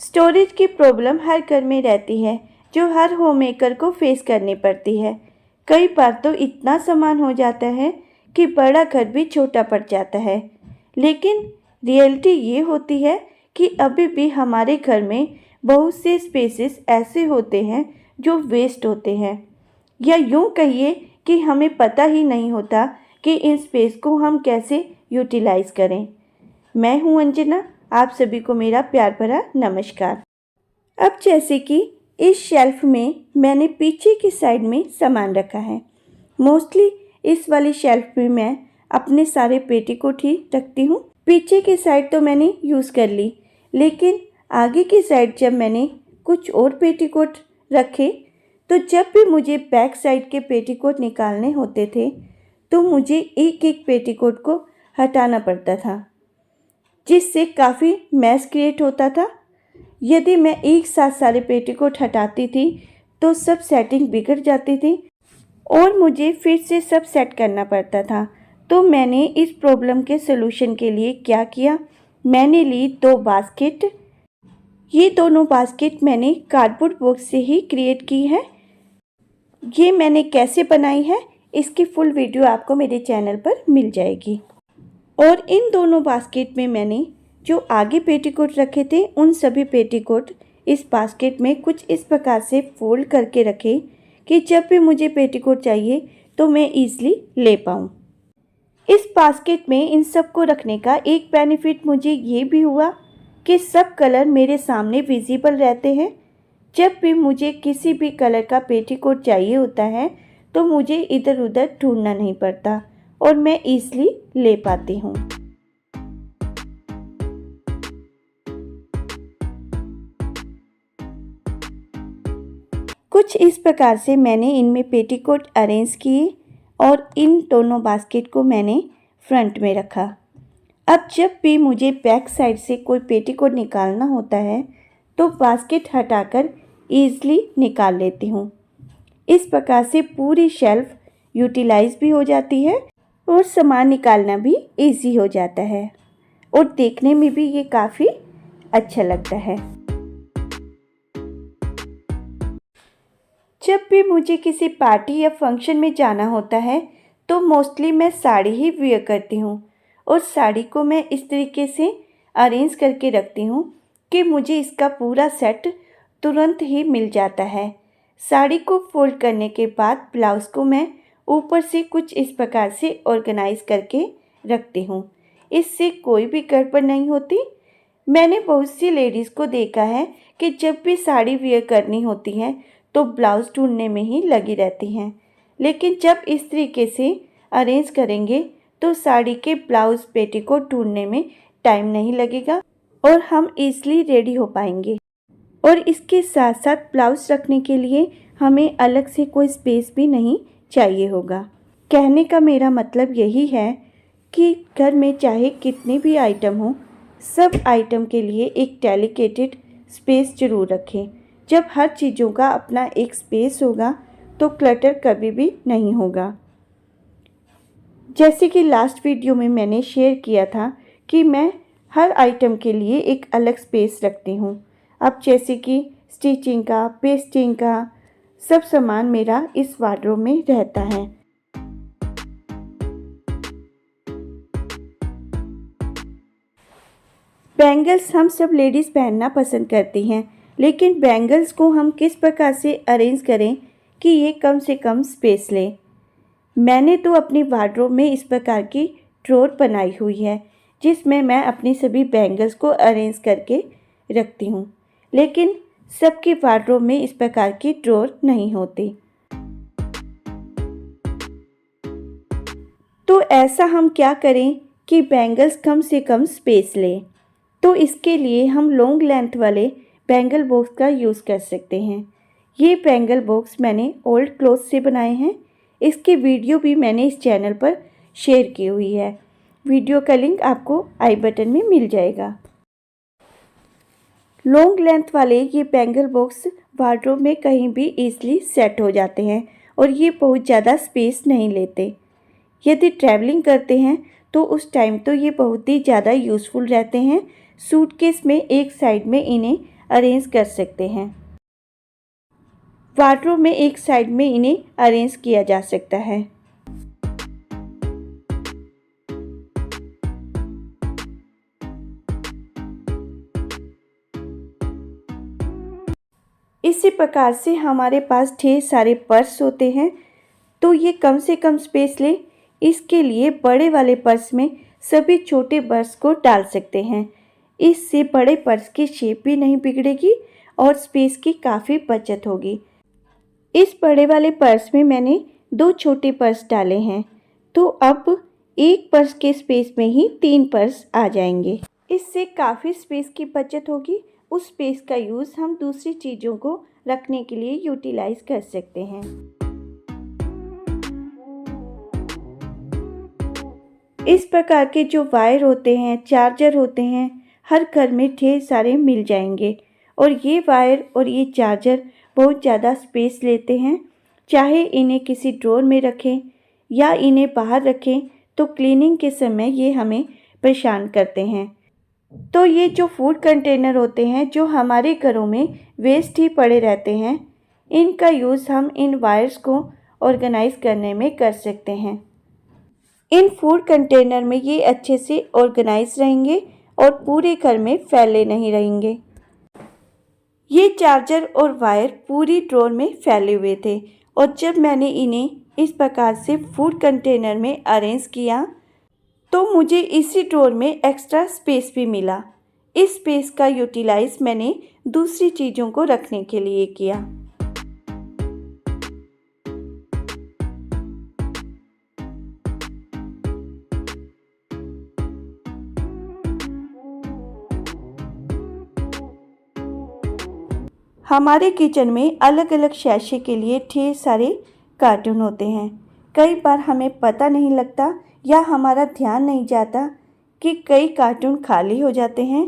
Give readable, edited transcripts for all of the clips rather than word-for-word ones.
Storage की problem हर घर में रहती है, जो हर होम मेकर को फेस करनी पड़ती है। कई बार तो इतना सामान हो जाता है कि बड़ा घर भी छोटा पड़ जाता है। लेकिन रियलिटी ये होती है कि अभी भी हमारे घर में बहुत से स्पेसेस ऐसे होते हैं जो वेस्ट होते हैं, या यूँ कहिए कि हमें पता ही नहीं होता कि इन स्पेस को हम कैसे यूटिलाइज़ करें। मैं हूँ अंजना, आप सभी को मेरा प्यार भरा नमस्कार। अब जैसे कि इस शेल्फ में मैंने पीछे की साइड में सामान रखा है। मोस्टली इस वाली शेल्फ में मैं अपने सारे पेटीकोट ही रखती हूँ। पीछे की साइड तो मैंने यूज़ कर ली, लेकिन आगे की साइड जब मैंने कुछ और पेटीकोट रखे तो जब भी मुझे बैक साइड के पेटीकोट निकालने होते थे तो मुझे एक एक पेटीकोट को हटाना पड़ता था, जिससे काफ़ी मैस क्रिएट होता था। यदि मैं एक साथ सारे पेटीकोट हटाती थी तो सब सेटिंग बिगड़ जाती थी और मुझे फिर से सब सेट करना पड़ता था। तो मैंने इस प्रॉब्लम के सलूशन के लिए क्या किया, मैंने ली 2 बास्केट। ये दोनों बास्केट मैंने कार्डबोर्ड बॉक्स से ही क्रिएट की है। ये मैंने कैसे बनाई है इसकी फुल वीडियो आपको मेरे चैनल पर मिल जाएगी। और इन दोनों बास्केट में मैंने जो आगे पेटीकोट रखे थे उन सभी पेटीकोट इस बास्केट में कुछ इस प्रकार से फोल्ड करके रखे कि जब भी मुझे पेटीकोट चाहिए तो मैं ईज़िली ले पाऊँ। इस बास्केट में इन सब को रखने का एक बेनिफिट मुझे ये भी हुआ कि सब कलर मेरे सामने विजिबल रहते हैं। जब भी मुझे किसी भी कलर का पेटीकोट चाहिए होता है तो मुझे इधर उधर ढूंढना नहीं पड़ता और मैं ईज़िली ले पाती हूँ। कुछ इस प्रकार से मैंने इनमें पेटीकोट अरेंज किए और इन दोनों बास्केट को मैंने फ्रंट में रखा। अब जब भी मुझे बैक साइड से कोई पेटीकोट निकालना होता है तो बास्केट हटाकर ईज़िली निकाल लेती हूँ। इस प्रकार से पूरी शेल्फ यूटिलाइज भी हो जाती है और सामान निकालना भी इजी हो जाता है और देखने में भी ये काफ़ी अच्छा लगता है। जब भी मुझे किसी पार्टी या फंक्शन में जाना होता है तो मोस्टली मैं साड़ी ही वेयर करती हूँ और साड़ी को मैं इस तरीके से अरेंज करके रखती हूँ कि मुझे इसका पूरा सेट तुरंत ही मिल जाता है। साड़ी को फोल्ड करने के बाद ब्लाउज़ को मैं ऊपर से कुछ इस प्रकार से ऑर्गेनाइज करके रखती हूँ। इससे कोई भी गड़बड़ नहीं होती। मैंने बहुत सी लेडीज़ को देखा है कि जब भी साड़ी वेयर करनी होती है तो ब्लाउज़ ढूंढने में ही लगी रहती हैं, लेकिन जब इस तरीके से अरेंज करेंगे तो साड़ी के ब्लाउज़ पेटीकोट ढूंढने में टाइम नहीं लगेगा और हम ईज़िली रेडी हो पाएंगे। और इसके साथ साथ ब्लाउज़ रखने के लिए हमें अलग से कोई स्पेस भी नहीं चाहिए होगा। कहने का मेरा मतलब यही है कि घर में चाहे कितने भी आइटम हो, सब आइटम के लिए एक डेलिकेटेड स्पेस ज़रूर रखें। जब हर चीज़ों का अपना एक स्पेस होगा तो क्लटर कभी भी नहीं होगा। जैसे कि लास्ट वीडियो में मैंने शेयर किया था कि मैं हर आइटम के लिए एक अलग स्पेस रखती हूँ। अब जैसे कि स्टिचिंग का, पेस्टिंग का सब सामान मेरा इस वार्डरोब में रहता है। बैंगल्स हम सब लेडीज़ पहनना पसंद करती हैं, लेकिन बैंगल्स को हम किस प्रकार से अरेंज करें कि ये कम से कम स्पेस ले। मैंने तो अपनी वार्डरोब में इस प्रकार की ड्रॉर बनाई हुई है जिसमें मैं अपनी सभी बैंगल्स को अरेंज करके रखती हूँ, लेकिन सबके वार्डरोब में इस प्रकार की ड्रॉर नहीं होती। तो ऐसा हम क्या करें कि बैंगल्स कम से कम स्पेस लें। तो इसके लिए हम लॉन्ग लेंथ वाले बैंगल बॉक्स का यूज़ कर सकते हैं। ये बैंगल बॉक्स मैंने ओल्ड क्लॉथ से बनाए हैं। इसकी वीडियो भी मैंने इस चैनल पर शेयर की हुई है। वीडियो का लिंक आपको आई बटन में मिल जाएगा। लॉन्ग लेंथ वाले ये बैंगल बॉक्स वार्डरोब में कहीं भी ईज़िली सेट हो जाते हैं और ये बहुत ज़्यादा स्पेस नहीं लेते। यदि ट्रैवलिंग करते हैं तो उस टाइम तो ये बहुत ही ज़्यादा यूज़फुल रहते हैं। सूटकेस में एक साइड में इन्हें अरेंज कर सकते हैं। वार्डरोब में एक साइड में इन्हें अरेंज किया जा सकता है। इसी प्रकार से हमारे पास ढेर सारे पर्स होते हैं, तो ये कम से कम स्पेस ले, इसके लिए बड़े वाले पर्स में सभी छोटे पर्स को डाल सकते हैं। इससे बड़े पर्स की शेप भी नहीं बिगड़ेगी और स्पेस की काफ़ी बचत होगी। इस बड़े वाले पर्स में मैंने 2 छोटे पर्स डाले हैं, तो अब एक पर्स के स्पेस में ही 3 पर्स आ जाएंगे। इससे काफ़ी स्पेस की बचत होगी। उस स्पेस का यूज़ हम दूसरी चीज़ों को रखने के लिए यूटिलाइज कर सकते हैं। इस प्रकार के जो वायर होते हैं, चार्जर होते हैं, हर घर में ढेर सारे मिल जाएंगे और ये वायर और ये चार्जर बहुत ज़्यादा स्पेस लेते हैं। चाहे इन्हें किसी ड्रॉर में रखें या इन्हें बाहर रखें, तो क्लीनिंग के समय ये हमें परेशान करते हैं। तो ये जो फूड कंटेनर होते हैं, जो हमारे घरों में वेस्ट ही पड़े रहते हैं, इनका यूज़ हम इन वायर्स को ऑर्गेनाइज करने में कर सकते हैं। इन फूड कंटेनर में ये अच्छे से ऑर्गेनाइज रहेंगे और पूरे घर में फैले नहीं रहेंगे। ये चार्जर और वायर पूरी ड्रॉर में फैले हुए थे और जब मैंने इन्हें इस प्रकार से फूड कंटेनर में अरेंज किया, तो मुझे इसी ड्रॉर में एक्स्ट्रा स्पेस भी मिला। इस स्पेस का यूटिलाइज मैंने दूसरी चीज़ों को रखने के लिए किया। हमारे किचन में अलग अलग शैशे के लिए ढेर सारे कार्टून होते हैं। कई बार हमें पता नहीं लगता या हमारा ध्यान नहीं जाता कि कई कार्टून खाली हो जाते हैं,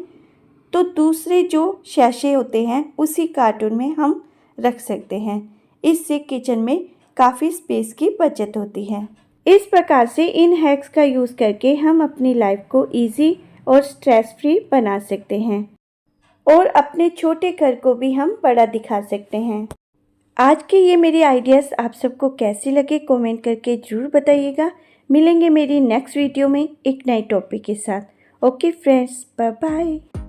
तो दूसरे जो शैशे होते हैं उसी कार्टून में हम रख सकते हैं। इससे किचन में काफ़ी स्पेस की बचत होती है। इस प्रकार से इन हैक्स का यूज़ करके हम अपनी लाइफ को ईजी और स्ट्रेस फ्री बना सकते हैं और अपने छोटे घर को भी हम बड़ा दिखा सकते हैं। आज के ये मेरे आइडियाज़ आप सबको कैसे लगे कमेंट करके ज़रूर बताइएगा। मिलेंगे मेरी नेक्स्ट वीडियो में एक नए टॉपिक के साथ। Okay friends, bye bye.